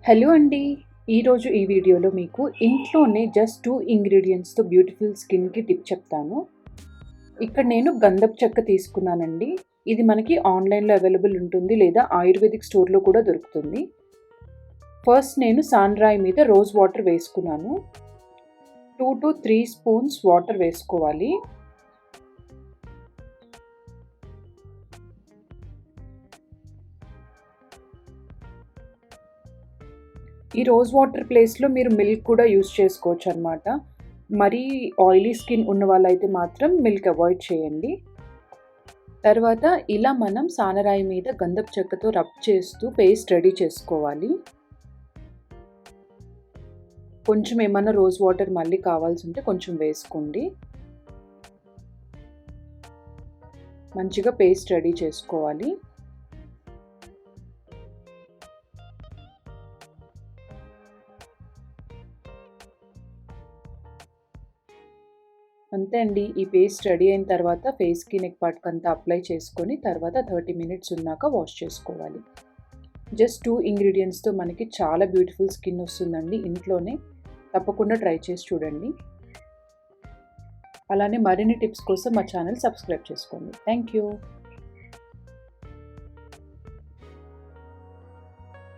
Hello అండి. ఈరోజు ఈ వీడియోలో మీకు ఇంట్లోనే జస్ట్ 2 ఇంగ్రీడియెంట్స్‌తో బ్యూటిఫుల్ స్కిన్‌కి టిప్ చెప్తాను. ఇక్కడ నేను గంధపు చెక్క తీసుకున్నానండి. ఇది మనకి ఆన్‌లైన్‌లో అవైలబుల్ ఉంటుంది లేదా ఆయుర్వేదిక్ స్టోర్‌లో కూడా దొరుకుతుంది. ఫస్ట్ నేను సాండ్రాయి మీద రోజ్ వాటర్ వేసుకున్నాను. 2-3 స్పూన్స్ వాటర్ వేసుకోవాలి. ఈ రోజ్ వాటర్ ప్లేస్‌లో మీరు మిల్క్ కూడా యూజ్ చేసుకోవచ్చనమాట. మరీ ఆయిలీ స్కిన్ ఉన్న వాళ్ళైతే మాత్రం మిల్క్ అవాయిడ్ చేయండి. తర్వాత ఇలా మనం సానరాయి మీద గంధపు చెక్కతో రబ్ చేస్తూ పేస్ట్ రెడీ చేసుకోవాలి. కొంచెం ఏమన్నా రోజ్ వాటర్ మళ్ళీ కావాల్సి ఉంటే కొంచెం వేసుకోండి. మంచిగా పేస్ట్ రెడీ చేసుకోవాలి. అంతే అండి. ఈ పేస్ట్ రెడీ అయిన తర్వాత ఫేస్‌కి, నెక్ పార్ట్‌కి అంతా అప్లై చేసుకొని తర్వాత 30 మినిట్స్ ఉన్నాక వాష్ చేసుకోవాలి. జస్ట్ 2 ఇంగ్రీడియెంట్స్‌తో మనకి చాలా బ్యూటిఫుల్ స్కిన్ వస్తుందండి ఇంట్లోనే. తప్పకుండా ట్రై చేసి చూడండి. అలానే మరిన్ని టిప్స్ కోసం మా ఛానల్ సబ్స్క్రైబ్ చేసుకోండి. Thank you.